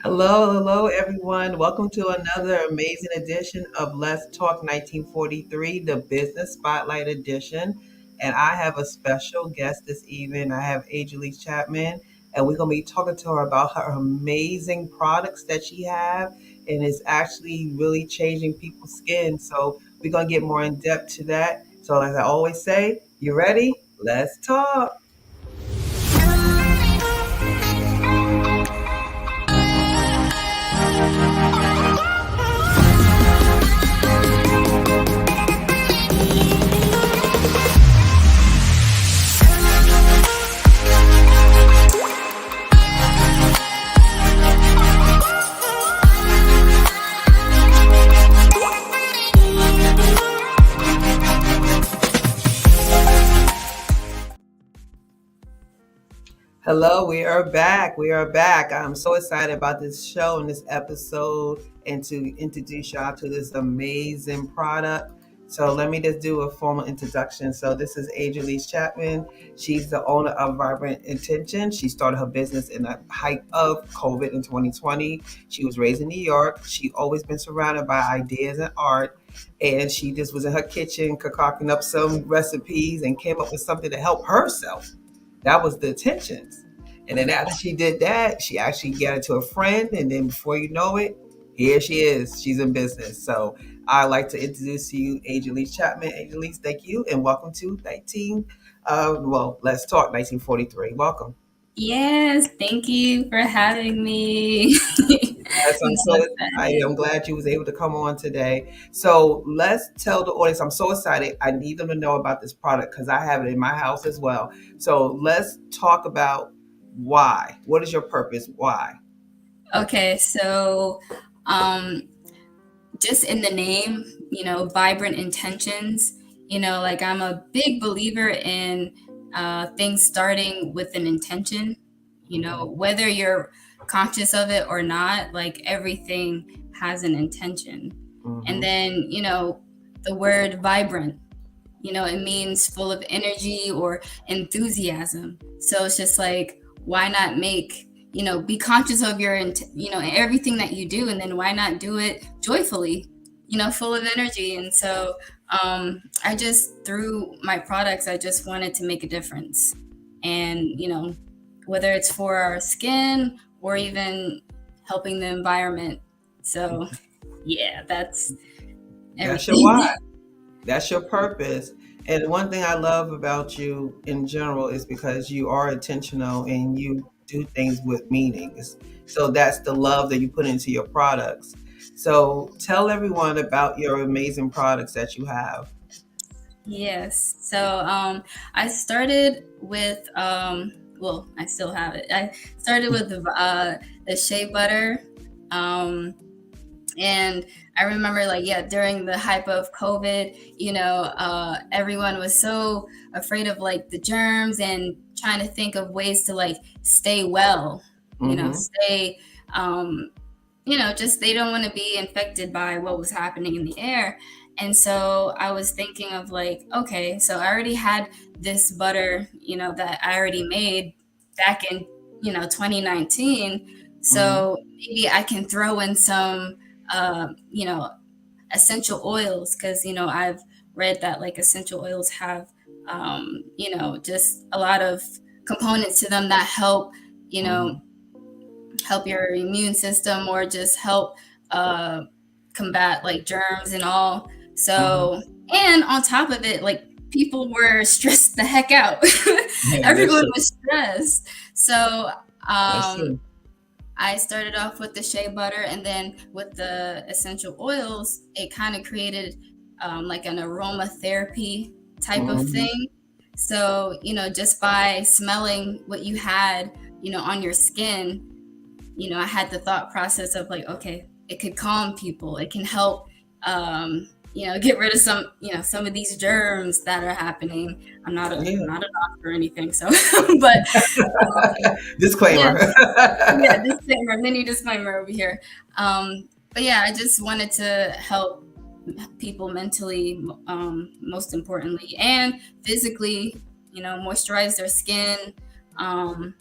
Hello, everyone. Welcome to another amazing edition of Let's Talk 1943, the Business Spotlight Edition. And I have a special guest this evening. I have Adralice Chatman, and we're going to be talking to her about her amazing products that she have, and it's actually really changing people's skin. So we're going to get more in depth to that. So, as I always say, you ready? Let's talk. Hello, we are back. We are back. I'm so excited about this show and this episode and to introduce y'all to this amazing product. So let me just do a formal introduction. So this is Adralice Chatman. She's the owner of Vibrant Intention. She started her business in the height of COVID in 2020. She was raised in New York. She's always been surrounded by ideas and art. And she just was in her kitchen concocting up some recipes and came up with something to help herself. That was the intentions. And then after she did that, she actually got it to a friend. And then before you know it, here she is. She's in business. So I'd like to introduce to you Adralice Chapman. Adralice, thank you. And welcome to Let's Talk 1943. Welcome. Yes, thank you for having me. Yes, I'm I'm so so excited. excited. I'm glad you was able to come on today. So let's tell the audience. I'm so excited. I need them to know about this product because I have it in my house as well. So let's talk about why. What is your purpose? Why? Okay, so um, just in the name, vibrant intentions, like I'm a big believer in things starting with an intention, Okay. whether you're conscious of it or not, like everything has an intention. And Mm-hmm. then, the word vibrant, it means full of energy or enthusiasm. So it's just like, why not make, be conscious of everything that you do, and then why not do it joyfully, full of energy. And so I just, through my products, I just wanted to make a difference. And, whether it's for our skin or even helping the environment. So yeah, that's That's your why. everything. That's your purpose. And one thing I love about you in general is because you are intentional and you do things with meanings. So that's the love that you put into your products. So tell everyone about your amazing products that you have. Yes. So I started with well, I still have it. I started with the shea butter. Um, and I remember, like, yeah, during the hype of COVID, everyone was so afraid of like the germs and trying to think of ways to like stay well, Mm-hmm. stay just they don't want to be infected by what was happening in the air. And so I was thinking of like, okay, so I already had this butter, that I already made back in, 2019. Mm-hmm. So maybe I can throw in some, essential oils, because, I've read that like essential oils have, just a lot of components to them that help, you know, Mm-hmm. help your immune system, or just help uh, combat like germs and all. Mm-hmm. So, and on top of it, like people were stressed the heck out. Yeah, that's Everyone true. was stressed. So, That's um, true. I started off with the shea butter, and then with the essential oils, it kind of created like an aromatherapy type of Mm-hmm. thing. So, just by smelling what you had, on your skin, I had the thought process of like, okay, it could calm people. It can help, get rid of some, some of these germs that are happening. I'm Yeah. not a doctor or anything. So, but yeah, Disclaimer. yeah, disclaimer, mini disclaimer over here. But yeah, I just wanted to help people mentally, most importantly, and physically, moisturize their skin. Um,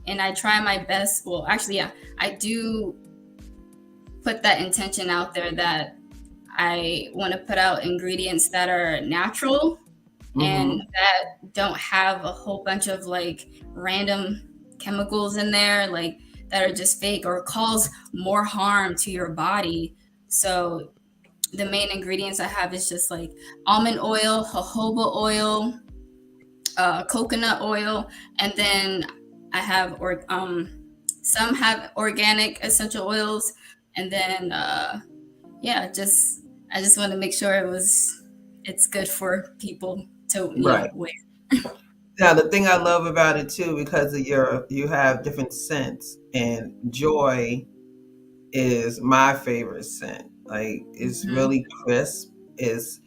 and I try my best. Well, actually, yeah, I do. put that intention out there that I want to put out ingredients that are natural and Mm-hmm. that don't have a whole bunch of like random chemicals in there, like that are just fake or cause more harm to your body. So the main ingredients I have is just like almond oil, jojoba oil, coconut oil, and then I have some have organic essential oils, and then yeah, just I just want to make sure it's good for people to Right. wear. Now, the thing I love about it too, because of you have different scents, and joy is my favorite scent. Like it's Hmm. really crisp. It's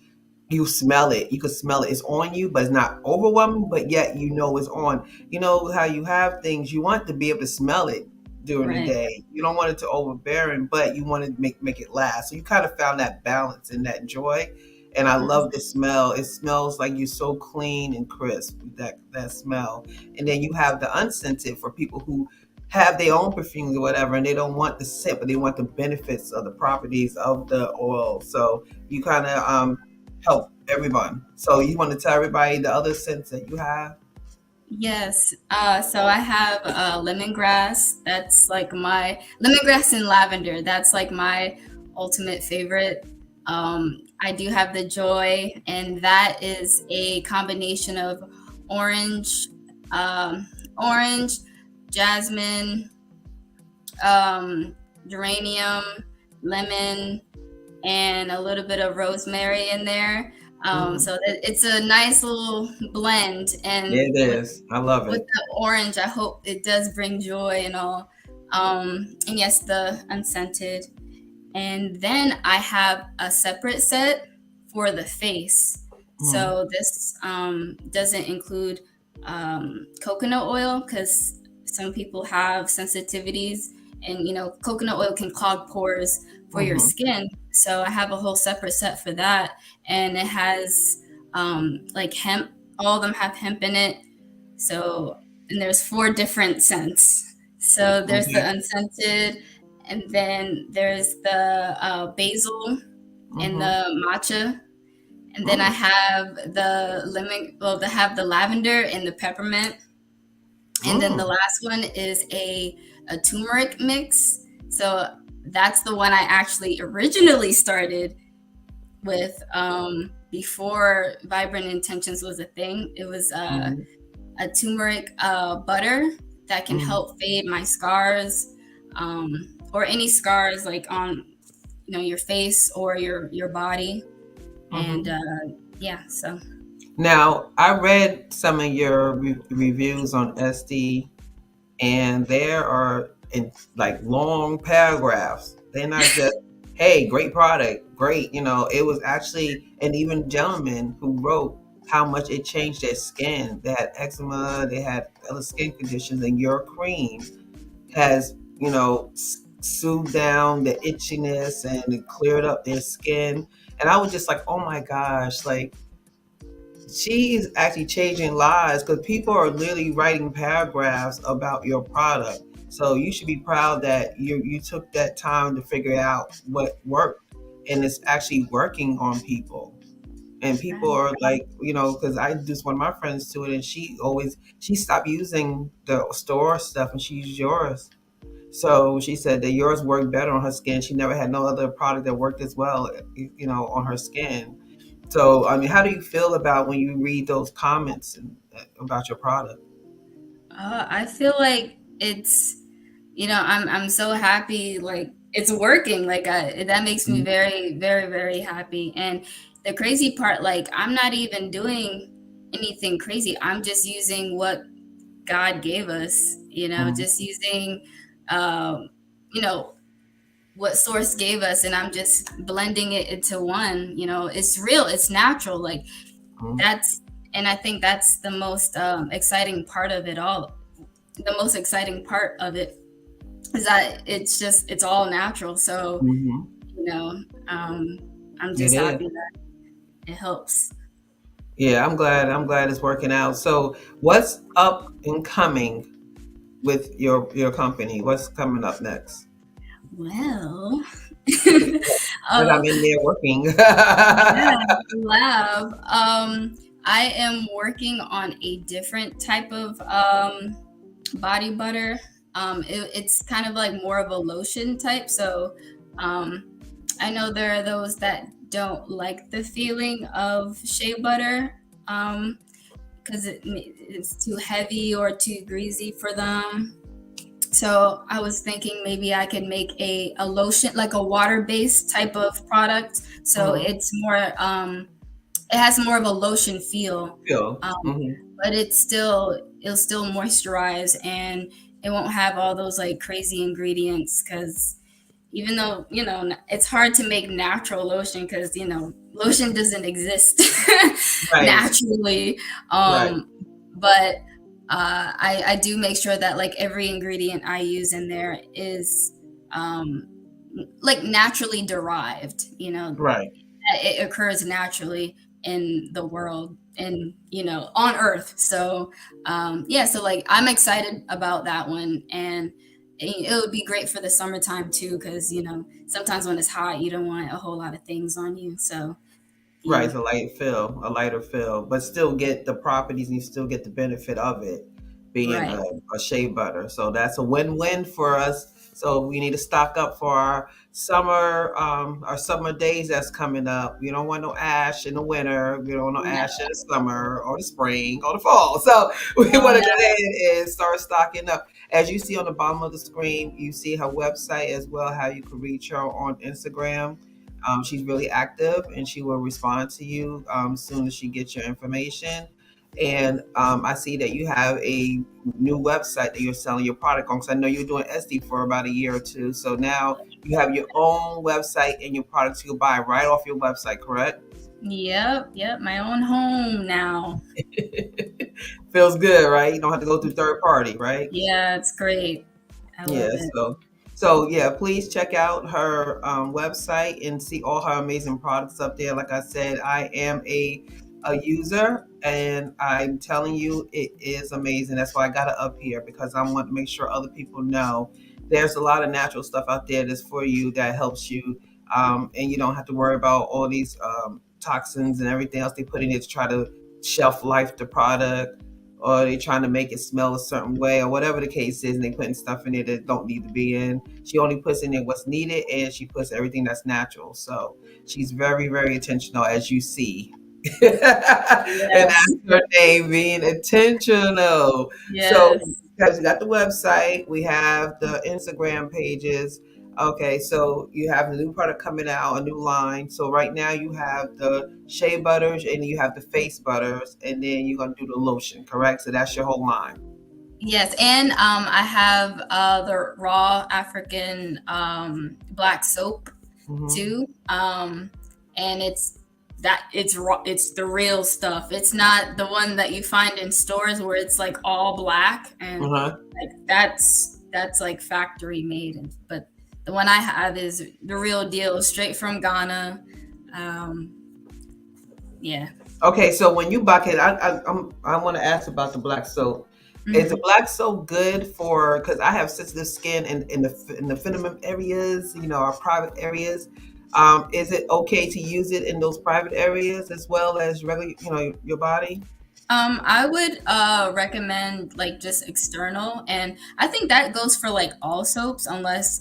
you smell it. You can smell it. It's on you, but it's not overwhelming. But yet you know it's on. You know how you have things. You want to be able to smell it during the Right. day. You don't want it to overbearing, but you want to make it last. So you kind of found that balance and that joy. And I love the smell. It smells like you're so clean and crisp. That smell. And then you have the unscented for people who have their own perfumes or whatever, and they don't want the scent, but they want the benefits of the properties of the oil. So you kind of help everyone. So you want to tell everybody the other scents that you have? Yes. So I have lemongrass. That's like my lemongrass and lavender. That's like my ultimate favorite. I do have the joy, and that is a combination of orange, orange, jasmine, geranium, lemon, and a little bit of rosemary in there. Mm-hmm. So it's a nice little blend, and It is. I love with it. the orange, I hope it does bring joy and all. And yes, the unscented. And then I have a separate set for the face. Mm-hmm. So this doesn't include coconut oil because some people have sensitivities, and coconut oil can clog pores for your Mm-hmm. skin. So I have a whole separate set for that, and it has like hemp. All of them have hemp in it. So, and there's four different scents. So there's the Okay. unscented, and then there's the basil and Mm-hmm. the matcha, and then I Mm-hmm. have the lemon. Well, they have the lavender and the peppermint, and then the Mm-hmm. last one is a turmeric mix. So that's the one I actually originally started with before Vibrant Intentions was a thing. It was a turmeric butter that can Mm-hmm. help fade my scars, or any scars like on your face or your body. And Mm-hmm. yeah, so Now, I read some of your reviews on SD, and there are in like long paragraphs. They're not just, "Hey, great product, great." It was actually, and even gentlemen who wrote how much it changed their skin. They had eczema, they had other skin conditions, and your cream has, soothed down the itchiness and it cleared up their skin. And I was just like, oh my gosh, like she's actually changing lives because people are literally writing paragraphs about your product. So you should be proud that you took that time to figure out what worked, and it's actually working on people. And people are like, because I introduced one of my friends to it, and she stopped using the store stuff and she used yours. So she said that yours worked better on her skin. She never had no other product that worked as well, on her skin. So, I mean, how do you feel about when you read those comments about your product? I feel like it's I'm so happy, like it's working, like that makes me Mhm. very very very happy. And the crazy part, like I'm not even doing anything crazy. I'm just using what God gave us, Mhm. just using um you know what source gave us, and I'm just blending it into one. It's real, it's natural, like Mhm. that's and I think that's the most exciting part of it all. The most exciting part of it is that it's all natural. So Mhm. you know um I'm It just is. happy that it helps. Yeah, I'm glad. I'm glad it's working out. So, what's up and coming with your company? What's coming up next? Well, When uh, I'm in there working. yeah, lab. I am working on a different type of body butter. It's kind of like more of a lotion type. So um, I know there are those that don't like the feeling of shea butter because it's too heavy or too greasy for them. So I was thinking maybe I could make a lotion, like a water-based type of product. So Mhm. it's more, it has more of a lotion feel, Feel. um, Hmm. but it'll still moisturize and it won't have all those like crazy ingredients. Because even though it's hard to make natural lotion because lotion doesn't exist Right. naturally, Right. but I do make sure that like every ingredient I use in there is um, like naturally derived. Right. That it occurs naturally in the world and on Earth. So yeah, so like I'm excited about that one, and it would be great for the summertime too, because sometimes when it's hot, you don't want a whole lot of things on you. So Right, yeah, it's a lighter feel, but still get the properties and you still get the benefit of it being right. a shea butter. So that's a win-win for us. So we need to stock up for our summer days that's coming up. We don't want no ash in the winter. We don't want no No, ash in the summer or the spring or the fall. So we oh want to no, go ahead and start stocking up. As you see on the bottom of the screen, you see her website as well, how you can reach her on Instagram. She's really active and she will respond to you as soon as she gets your information. And I see that you have a new website that you're selling your product on. Because I know you were doing SD for about a year or two. So now you have your own website and your products you can buy right off your website, correct? yep, my own home now. Feels good, right? You don't have to go through third party, right? Yeah, it's great. I Yeah, love it. so yeah, please check out her website and see all her amazing products up there. Like I said, I am a user, and I'm telling you, it is amazing. That's why I got it up here because I want to make sure other people know there's a lot of natural stuff out there that's for you that helps you, and you don't have to worry about all these toxins and everything else they put in it to try to shelf life the product, or they're trying to make it smell a certain way or whatever the case is, and they putting stuff in it that don't need to be in. She only puts in there what's needed, and she puts everything that's natural. So she's very, very intentional, as you see. And Yes, that's her name, being intentional. So yes. because we got the website, we have the Instagram pages. Okay, so you have the new product coming out, a new line. So right now you have the shea butters and you have the face butters, and then you're gonna do the lotion, correct? So that's your whole line. Yes, and I have the raw African black soap Hmm. too. And it's raw, it's the real stuff. It's not the one that you find in stores where it's like all black and Uh-huh. like that's like factory made. But the one I have is the real deal, straight from Ghana. Um, yeah. Okay, so when you bucket, I want to ask about the black soap. Is the Mhm. black soap good for? Because I have sensitive skin in the feminine areas, our private areas. Is it okay to use it in those private areas as well as regular, your body? I would recommend like just external, and I think that goes for like all soaps unless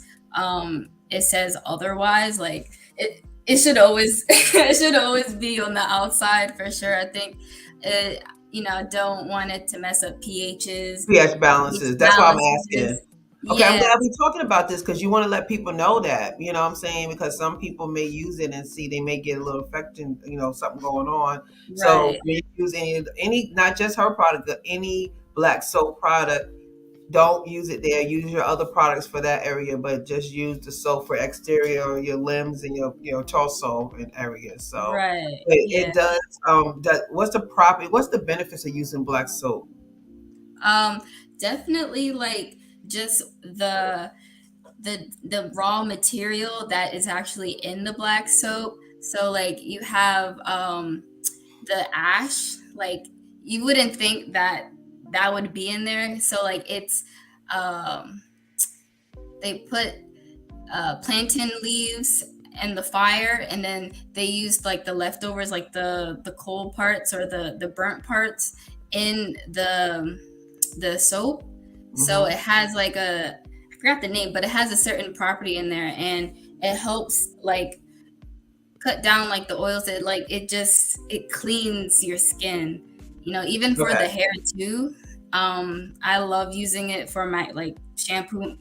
it says otherwise. Like it should always it should always be on the outside for sure. I think it, I don't want it to mess up pHs, pH pH balances. That's why I'm asking. balances. Okay, I'm Yeah, glad we're talking about this because you want to let people know that, you know what I'm saying? Because some people may use it and see they may get a little infection, something going on. So right. when you use any, not just her product, but any black soap product, don't use it there. Use your other products for that area, but just use the soap for exterior, your limbs and your torso and areas. So Right. it Yeah. does. What's the benefits of using black soap? Um, Definitely like just the raw material that is actually in the black soap. So like you have the ash, like you wouldn't think that that would be in there. So like it's um they put plantain leaves and the fire, and then they used like the leftovers, like the coal parts or the burnt parts in the soap. So Mm-hmm. it has like a, I forgot the name, but it has a certain property in there, and it helps like cut down like the oils. It like it cleans your skin, even for Okay. the hair too. I love using it for my like shampooing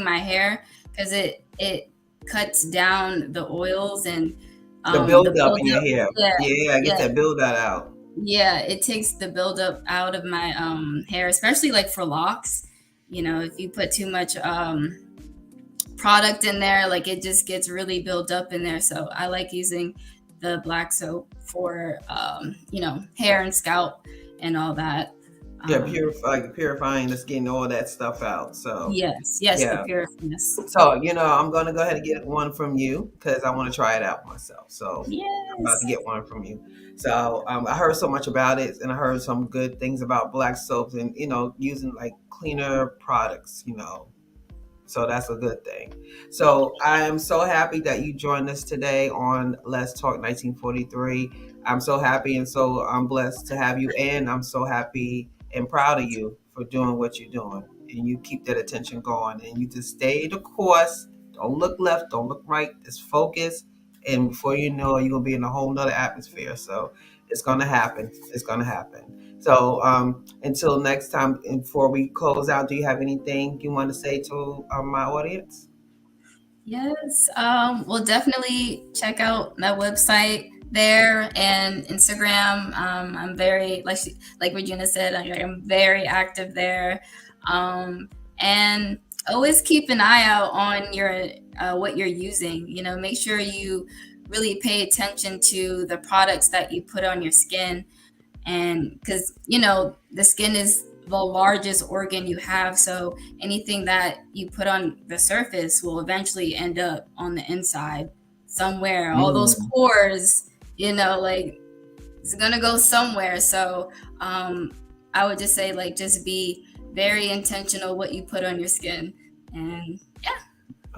my hair, because it cuts down the oils and The the buildup in your buildup. hair. Yeah, Yeah, I get yeah, that build that out. yeah, it takes the buildup out of my hair, especially like for locks. If you put too much product in there, like it just gets really built up in there. So I like using the black soap for hair and scalp and all that. Yeah, Um, purifying the skin, all that stuff out. So yes, yes, the yeah. pureness. So, I'm going to go ahead and get one from you because I want to try it out myself. So, I'm about to Yes. get one from you. So, I heard so much about it and I heard some good things about black soaps and, using like cleaner products, So that's a good thing. So I am so happy that you joined us today on Let's Talk 1943. I'm so happy and so I'm blessed to have you, and I'm so happy and proud of you for doing what you're doing. And you keep that attention going and you just stay the course. Don't look left, don't look right, just focus. And before you know it, you're gonna be in a whole nother atmosphere. So it's gonna happen. It's gonna happen. So until next time, and before we close out, do you have anything you want to say to my audience? Yes. Well, definitely check out my website there and Instagram. I'm very like Regina said, I'm very active there. And always keep an eye out on your what you're using. Make sure you really pay attention to the products that you put on your skin, and because the skin is the largest organ you have, so anything that you put on the surface will eventually end up on the inside somewhere. All those Mm. pores, like it's gonna go somewhere. So I would just say, like, just be very intentional what you put on your skin. And yeah.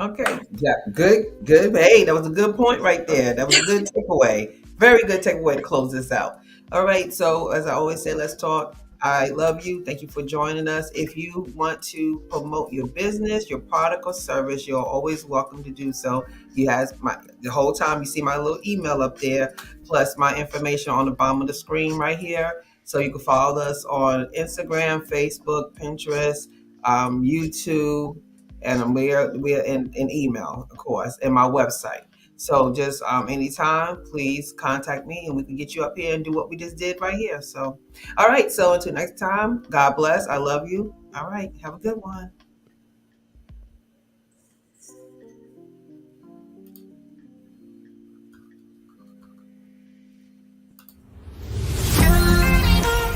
Okay. Yeah. Good. Good. Hey, that was a good point right there. That was a good takeaway. Very good takeaway to close this out. All right. So, as I always say, let's talk. I love you. Thank you for joining us. If you want to promote your business, your product or service, you're always welcome to do so. You has the whole time you see my little email up there, plus my information on the bottom of the screen right here. So you can follow us on Instagram, Facebook, Pinterest, YouTube, and we're in email, of course, and my website. So just anytime, please contact me, and we can get you up here and do what we just did right here. So, all right. So until next time, God bless. I love you. All right. Have a good one.